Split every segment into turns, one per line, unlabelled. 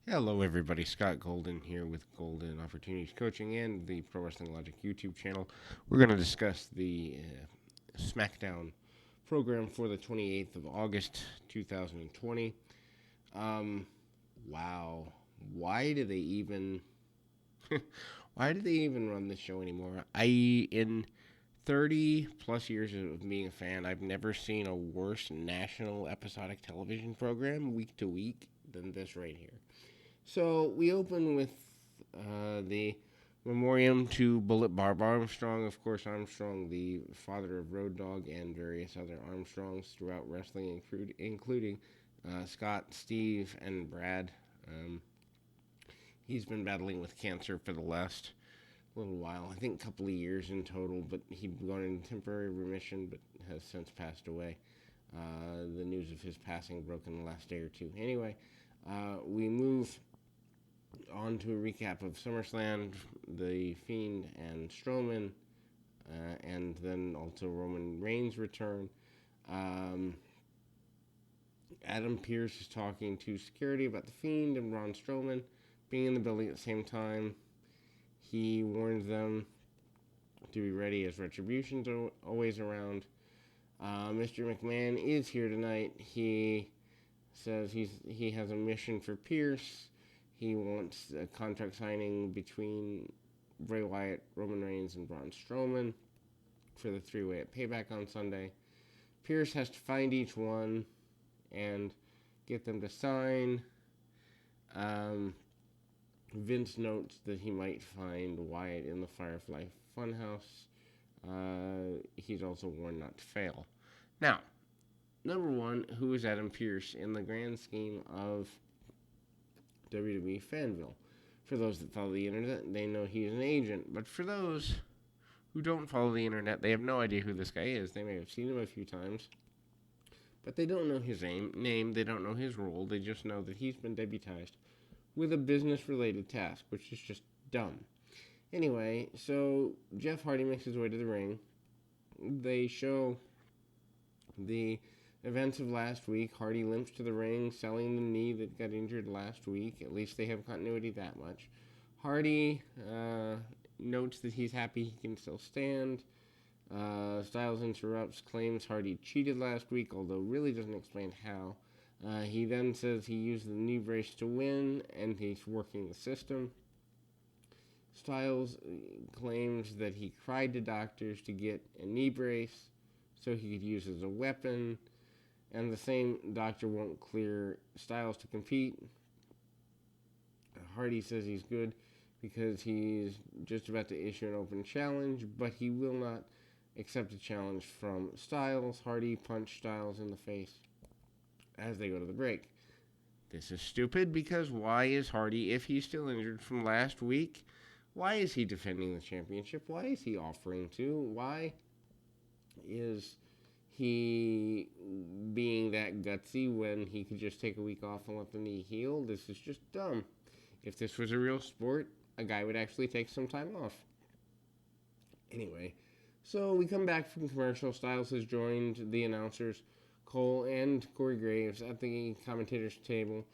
Hello, everybody. Scott Golden here with Golden Opportunities Coaching and the Pro Wrestling Logic YouTube channel. We're going to discuss the SmackDown program for the 28th of August, 2020. Wow. Why do they even why do they even run this show anymore? In 30 plus years of being a fan, I've never seen a worse national episodic television program week to week than this right here. So we open with the memoriam to Bullet Barb Armstrong. Of course, Armstrong, the father of Road Dogg and various other Armstrongs throughout wrestling, including Scott, Steve, and Brad. He's been battling with cancer for the last little while. I think a couple of years in total, but he'd gone in temporary remission, but has since passed away. The news of his passing broke in the last day or two. Anyway, we move on to a recap of SummerSlam, The Fiend and Strowman, and then also Roman Reigns' return. Adam Pearce is talking to security about The Fiend and Braun Strowman being in the building at the same time. He warns them to be ready as Retribution's always around. Mr. McMahon is here tonight. He says he has a mission for Pearce. He wants a contract signing between Bray Wyatt, Roman Reigns, and Braun Strowman for the three-way at Payback on Sunday. Pearce has to find each one and get them to sign. Vince notes that he might find Wyatt in the Firefly Funhouse. He's also warned not to fail. Now, number one, who is Adam Pearce in the grand scheme of WWE Fanville? For those that follow the internet, they know he's an agent. But for those who don't follow the internet, they have no idea who this guy is. They may have seen him a few times, but they don't know his name. They don't know his role. They just know that he's been deputized with a business-related task, which is just dumb. Anyway, so Jeff Hardy makes his way to the ring. They show the events of last week. Hardy limps to the ring, selling the knee that got injured last week. At least they have continuity that much. Hardy notes that he's happy he can still stand. Styles interrupts, claims Hardy cheated last week, although really doesn't explain how. He then says he used the knee brace to win, and he's working the system. Styles claims that he cried to doctors to get a knee brace so he could use it as a weapon, and the same doctor won't clear Styles to compete. Hardy says he's good because he's just about to issue an open challenge, but he will not accept a challenge from Styles. Hardy punched Styles in the face as they go to the break. This is stupid because why is Hardy, if he's still injured from last week, why is he defending the championship? Why is he offering to? Why is he being that gutsy when he could just take a week off and let the knee heal? This is just dumb. If this was a real sport, a guy would actually take some time off. Anyway, so we come back from commercial. Styles has joined the announcers, Cole and Corey Graves, at the commentator's table.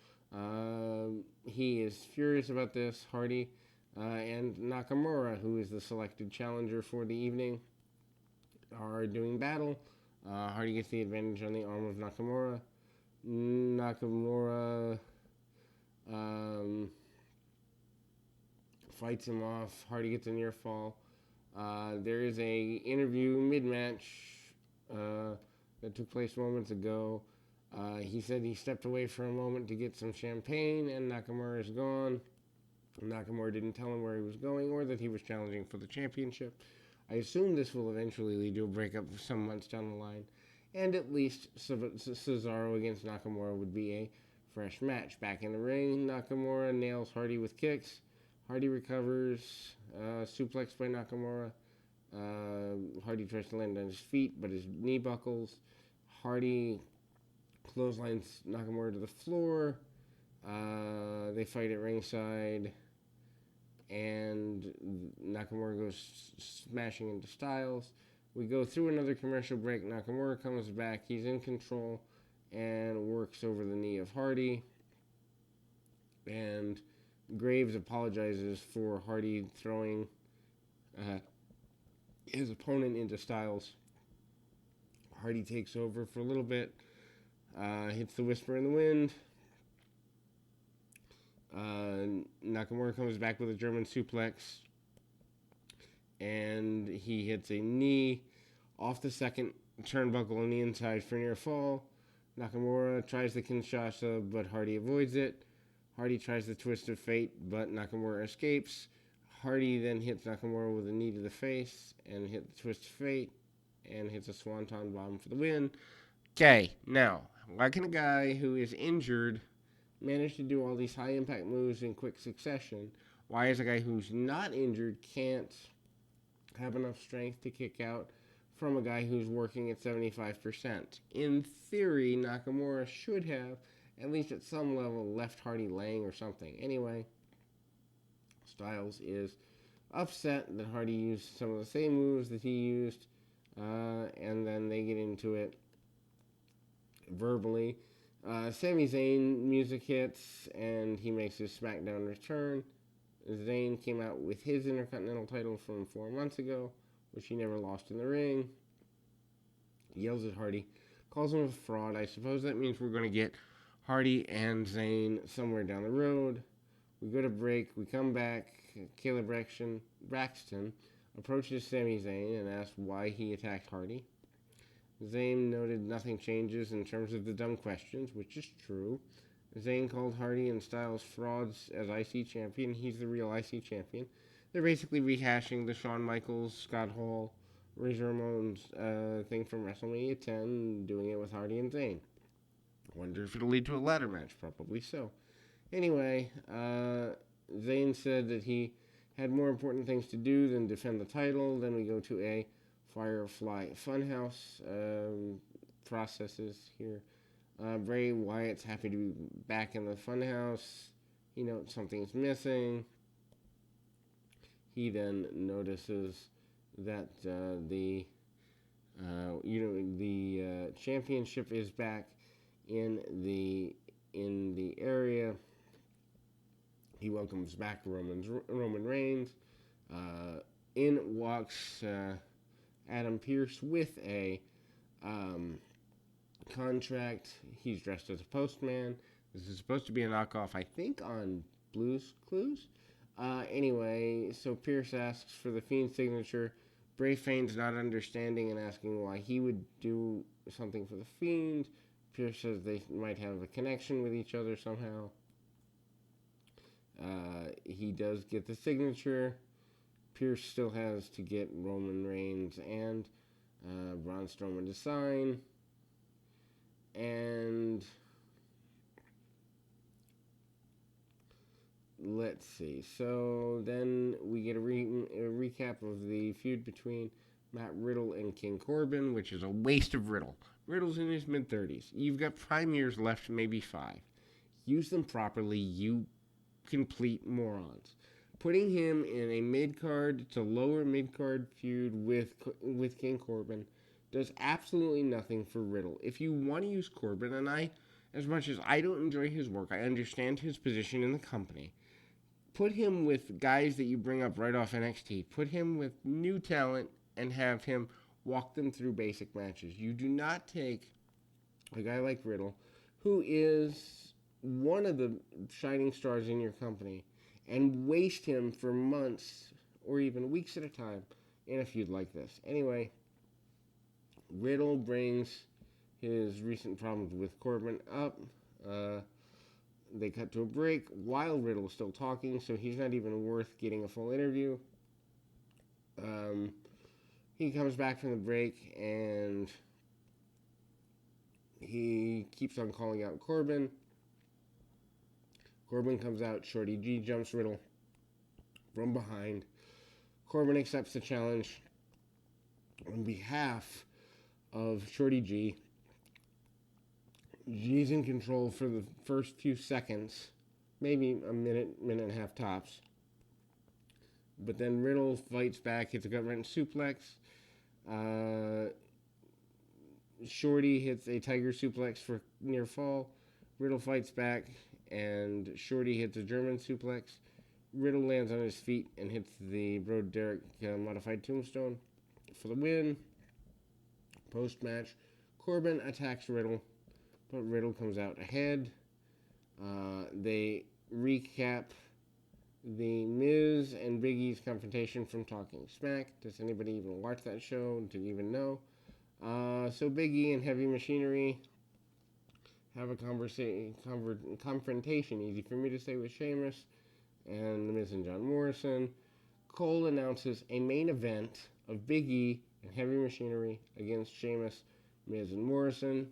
He is furious about this. Hardy and Nakamura, who is the selected challenger for the evening, are doing battle. Hardy gets the advantage on the arm of Nakamura. Nakamura fights him off. Hardy gets a near fall. There is a interview mid-match that took place moments ago. He said he stepped away for a moment to get some champagne, and Nakamura is gone. Nakamura didn't tell him where he was going or that he was challenging for the championship. I assume this will eventually lead to a breakup some months down the line, and at least Cesaro against Nakamura would be a fresh match. Back in the ring, Nakamura nails Hardy with kicks. Hardy recovers, suplex by Nakamura. Hardy tries to land on his feet, but his knee buckles. Hardy clotheslines Nakamura to the floor. They fight at ringside, and Nakamura goes smashing into Styles. We go through another commercial break. Nakamura comes back. He's in control and works over the knee of Hardy. And Graves apologizes for Hardy throwing uh, his opponent into Styles. Hardy takes over for a little bit, hits the Whisper in the Wind. Nakamura comes back with a German suplex, and he hits a knee off the second turnbuckle on the inside for near fall. Nakamura tries the Kinshasa, but Hardy avoids it. Hardy tries the Twist of Fate, but Nakamura escapes. Hardy then hits Nakamura with a knee to the face and hits the Twist of Fate and hits a Swanton Bomb for the win. Okay, now, why can a guy who is injured manage to do all these high-impact moves in quick succession? Why is a guy who's not injured can't have enough strength to kick out from a guy who's working at 75%? In theory, Nakamura should have, at least at some level, left Hardy laying or something. Anyway, Styles is upset that Hardy used some of the same moves that he used, and then they get into it verbally. Sami Zayn music hits, and he makes his SmackDown return. Zayn came out with his Intercontinental title from 4 months ago, which he never lost in the ring. He yells at Hardy, calls him a fraud. I suppose that means we're going to get Hardy and Zayn somewhere down the road. We go to break. We come back. Caleb Braxton approaches Sami Zayn and asks why he attacked Hardy. Zayn noted nothing changes in terms of the dumb questions, which is true. Zayn called Hardy and Styles frauds as IC champion. He's the real IC champion. They're basically rehashing the Shawn Michaels, Scott Hall, Razor Ramon's thing from WrestleMania 10, doing it with Hardy and Zayn. Wonder if it'll lead to a ladder match. Probably so. Anyway, Zayn said that he had more important things to do than defend the title. Then we go to a Firefly Funhouse processes here. Bray Wyatt's happy to be back in the Funhouse. He notes something's missing. He then notices that the championship is back in the area. He welcomes back Roman Reigns. In walks Adam Pearce with a contract. He's dressed as a postman. This is supposed to be a knockoff, I think, on Blue's Clues. Anyway, so Pearce asks for the Fiend's signature. Bray feigns not understanding and asking why he would do something for the Fiend. Pearce says they might have a connection with each other somehow. He does get the signature. Pearce still has to get Roman Reigns and Braun Strowman to sign. And let's see. So then we get a recap of the feud between Matt Riddle and King Corbin, which is a waste of Riddle. Riddle's in his mid-30s. You've got prime years left, maybe 5. Use them properly, you complete morons. Putting him in a mid-card to lower mid-card feud with King Corbin does absolutely nothing for Riddle. If you want to use Corbin, and as much as I don't enjoy his work, I understand his position in the company. Put him with guys that you bring up right off NXT. Put him with new talent and have him walk them through basic matches. You do not take a guy like Riddle, who is one of the shining stars in your company, and waste him for months or even weeks at a time in a feud like this. Anyway, Riddle brings his recent problems with Corbin up. They cut to a break while Riddle is still talking, so he's not even worth getting a full interview. He comes back from the break, and he keeps on calling out Corbin. Corbin comes out. Shorty G jumps Riddle from behind. Corbin accepts the challenge on behalf of Shorty G. G's in control for the first few seconds, maybe a minute and a half tops. But then Riddle fights back, hits a gut-wrench suplex. Shorty hits a tiger suplex for near fall. Riddle fights back and Shorty hits a German suplex. Riddle lands on his feet and hits the Bro Derek modified tombstone for the win. Post-match, Corbin attacks Riddle, but Riddle comes out ahead. They recap the Miz and Big E's confrontation from Talking Smack. Does anybody even watch that show? Didn't even know. So Big E and Heavy Machinery have a confrontation, easy for me to say, with Sheamus and The Miz and John Morrison. Cole announces a main event of Big E and Heavy Machinery against Sheamus, Miz, and Morrison.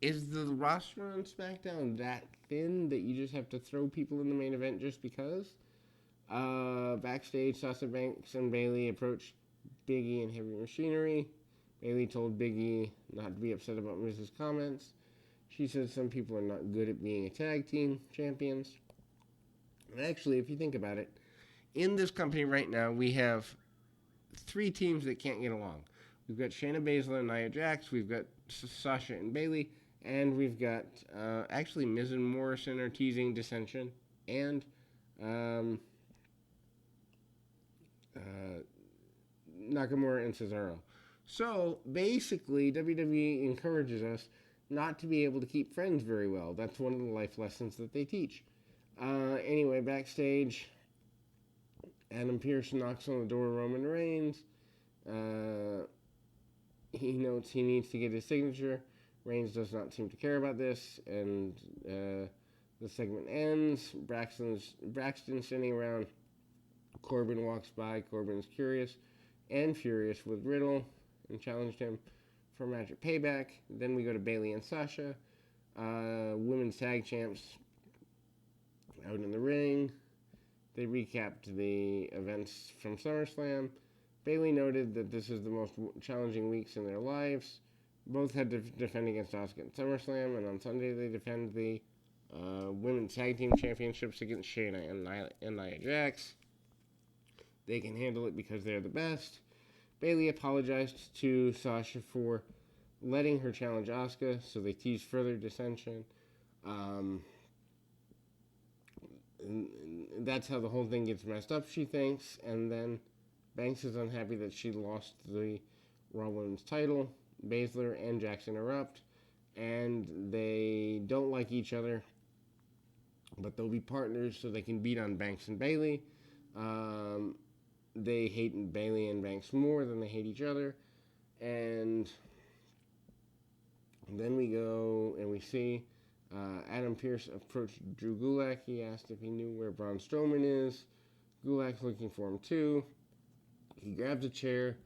Is the roster on SmackDown that thin that you just have to throw people in the main event just because? Backstage, Sasha Banks and Bayley approached Big E and Heavy Machinery. Bayley told Big E not to be upset about Miz's comments. She said some people are not good at being a tag team champions. And actually, if you think about it, in this company right now, we have 3 teams that can't get along. We've got Shayna Baszler and Nia Jax. We've got Sasha and Bayley. And we've got, actually, Miz and Morrison are teasing dissension. And Nakamura and Cesaro. So, basically, WWE encourages us not to be able to keep friends very well. That's one of the life lessons that they teach. Anyway, backstage, Adam Pearce knocks on the door of Roman Reigns. He notes he needs to get his signature. Reigns does not seem to care about this, and the segment ends. Braxton sitting around. Corbin walks by. Corbin's curious and furious with Riddle and challenged him for a match at Payback. Then we go to Bayley and Sasha, women's tag champs, out in the ring. They recapped the events from SummerSlam. Bayley noted that this is the most challenging weeks in their lives. Both had to defend against Asuka at SummerSlam, and on Sunday they defend the women's tag team championships against Shayna and Nia Jax. They can handle it because they're the best. Bayley apologized to Sasha for letting her challenge Asuka, so they tease further dissension. That's how the whole thing gets messed up, she thinks. And then Banks is unhappy that she lost the Raw Women's title. Baszler and Jax interrupt, and they don't like each other, but they'll be partners so they can beat on Banks and Bayley. They hate Bayley and Banks more than they hate each other. And then we go and we see Adam Pearce approach Drew Gulak. He asked if he knew where Braun Strowman is. Gulak's looking for him too. He grabs a chair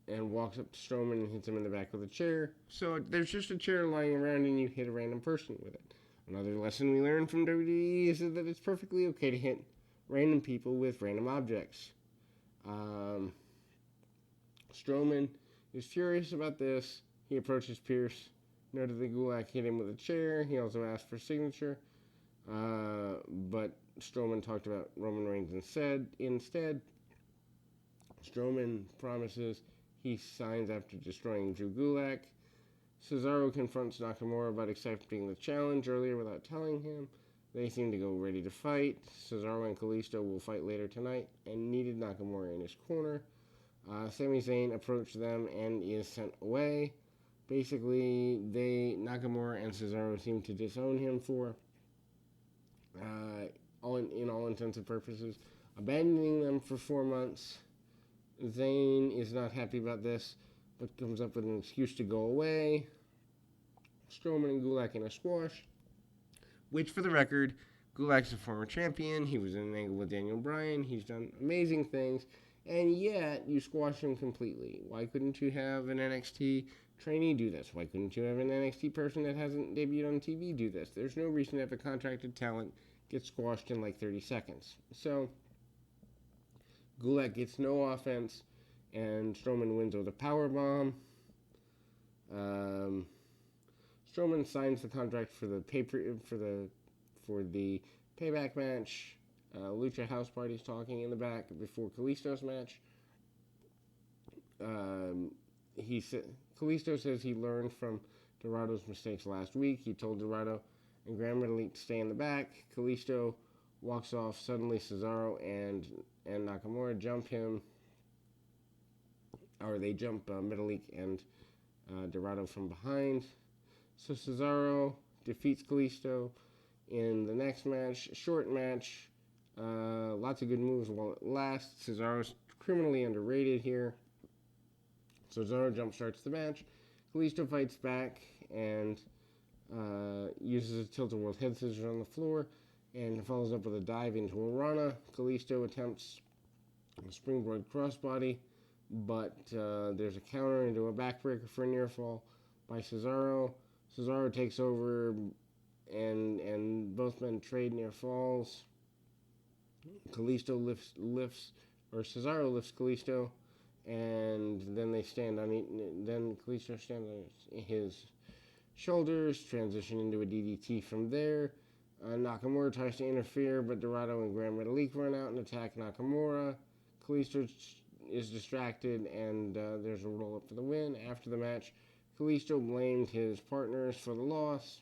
and walks up to Strowman and hits him in the back with a chair. So there's just a chair lying around and you hit a random person with it. Another lesson we learned from WWE is that it's perfectly okay to hit random people with random objects. Strowman is furious about this. He approaches Pearce, noted that Gulak hit him with a chair. He also asked for signature, but Strowman talked about Roman Reigns instead. Strowman promises he signs after destroying Drew Gulak. Cesaro confronts Nakamura about accepting the challenge earlier without telling him. They seem to go ready to fight. Cesaro and Kalisto will fight later tonight and needed Nakamura in his corner. Sami Zayn approached them and is sent away. Basically, Nakamura and Cesaro seem to disown him for, in all intents and purposes, abandoning them for 4 months. Zayn is not happy about this, but comes up with an excuse to go away. Strowman and Gulak in a squash, which, for the record, Gulak's a former champion. He was in an angle with Daniel Bryan. He's done amazing things, and yet you squash him completely. Why couldn't you have an NXT trainee do this? Why couldn't you have an NXT person that hasn't debuted on TV do this? There's no reason to have a contracted talent get squashed in like 30 seconds. So Gulak gets no offense, and Strowman wins with a powerbomb. Strowman signs the contract for the payback match. Lucha House Party's talking in the back before Kalisto's match. Kalisto says he learned from Dorado's mistakes last week. He told Dorado and Grand Metalik stay in the back. Kalisto walks off. Suddenly, Cesaro and Nakamura jump him, or they jump Metalik and Dorado from behind. So Cesaro defeats Kalisto in the next match. Short match. Lots of good moves while it lasts. Cesaro's criminally underrated here. Cesaro jumpstarts the match. Kalisto fights back and uses a tilt-a-whirl head scissors on the floor and follows up with a dive into a Rana. Kalisto attempts a springboard crossbody, but there's a counter into a backbreaker for a near fall by Cesaro. Cesaro takes over and both men trade near falls. Cesaro lifts Kalisto, and then they stand on then Kalisto stands on his shoulders, transition into a DDT from there. Nakamura tries to interfere, but Dorado and Grand Metalik run out and attack Nakamura. Kalisto is distracted, and there's a roll-up for the win. After the match, Kalisto blamed his partners for the loss.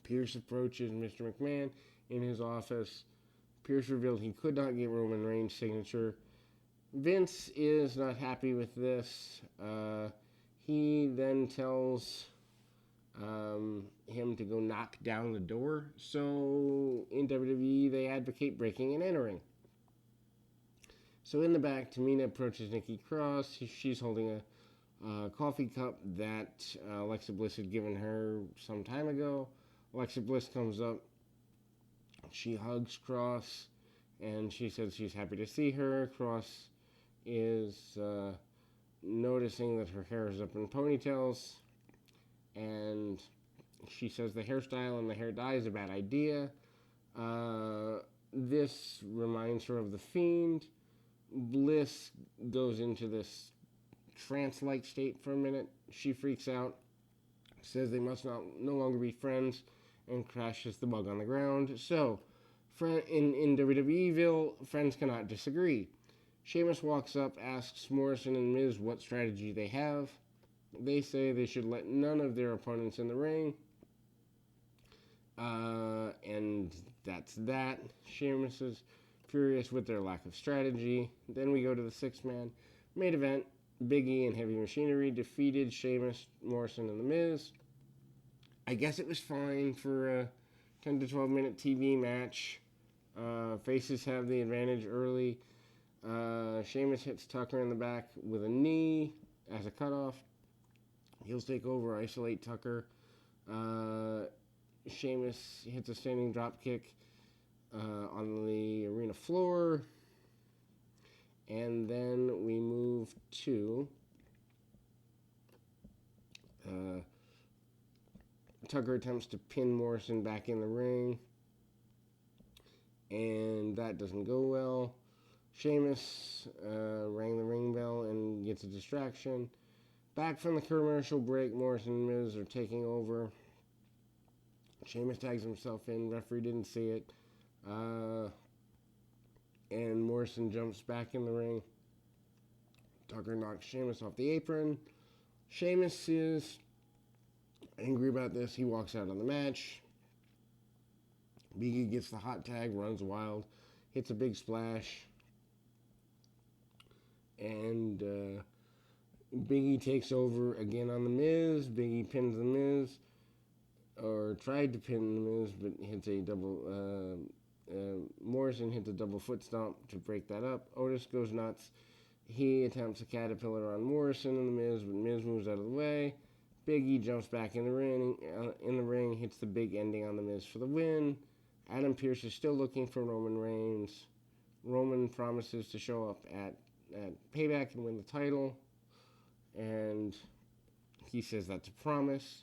Pierce approaches Mr. McMahon in his office. Pierce revealed he could not get Roman Reigns' signature. Vince is not happy with this. He then tells him to go knock down the door. So in WWE, they advocate breaking and entering. So in the back, Tamina approaches Nikki Cross. She's holding a coffee cup that Alexa Bliss had given her some time ago. Alexa Bliss comes up. She hugs Cross, and she says she's happy to see her. Cross is noticing that her hair is up in ponytails, and she says the hairstyle and the hair dye is a bad idea. This reminds her of The Fiend. Bliss goes into this trance-like state for a minute. She freaks out, says they must no longer be friends, and crashes the mug on the ground. So, in WWEville, friends cannot disagree. Sheamus walks up, asks Morrison and Miz what strategy they have. They say they should let none of their opponents in the ring. And that's that. Sheamus is furious with their lack of strategy. Then we go to the six-man main event. Big E and Heavy Machinery defeated Sheamus, Morrison, and The Miz. I guess it was fine for a 10 to 12 minute TV match. Faces have the advantage early. Sheamus hits Tucker in the back with a knee as a cutoff. He'll take over, isolate Tucker. Sheamus hits a standing drop kick on the arena floor. And then we move to Tucker attempts to pin Morrison back in the ring, and that doesn't go well. Sheamus rang the ring bell and gets a distraction. Back from the commercial break, Morrison and Miz are taking over. Sheamus tags himself in. Referee didn't see it. And Morrison jumps back in the ring. Tucker knocks Sheamus off the apron. Sheamus is angry about this. He walks out of the match. Big E gets the hot tag, runs wild, hits a big splash. And Big E takes over again on The Miz. Big E pins The Miz, or tried to pin The Miz, but hits a double. Morrison hits a double foot stomp to break that up. Otis goes nuts. He attempts a caterpillar on Morrison and The Miz, but Miz moves out of the way. Big E jumps back in the ring, hits the big ending on The Miz for the win. Adam Pearce is still looking for Roman Reigns. Roman promises to show up at Payback and win the title, and he says that's a promise.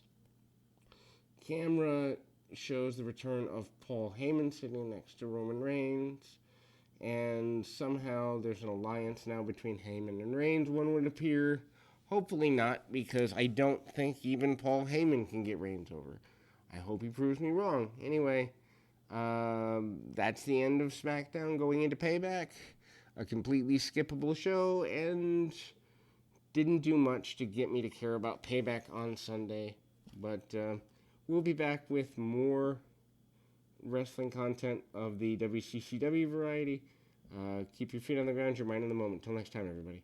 Camera shows the return of Paul Heyman sitting next to Roman Reigns, and somehow there's an alliance now between Heyman and Reigns, one would appear. Hopefully not, because I don't think even Paul Heyman can get Reigns over. I hope he proves me wrong. Anyway, that's the end of SmackDown going into Payback. A completely skippable show, and didn't do much to get me to care about Payback on Sunday. But We'll be back with more wrestling content of the WCCW variety. Keep your feet on the ground, your mind in the moment. Till next time, everybody.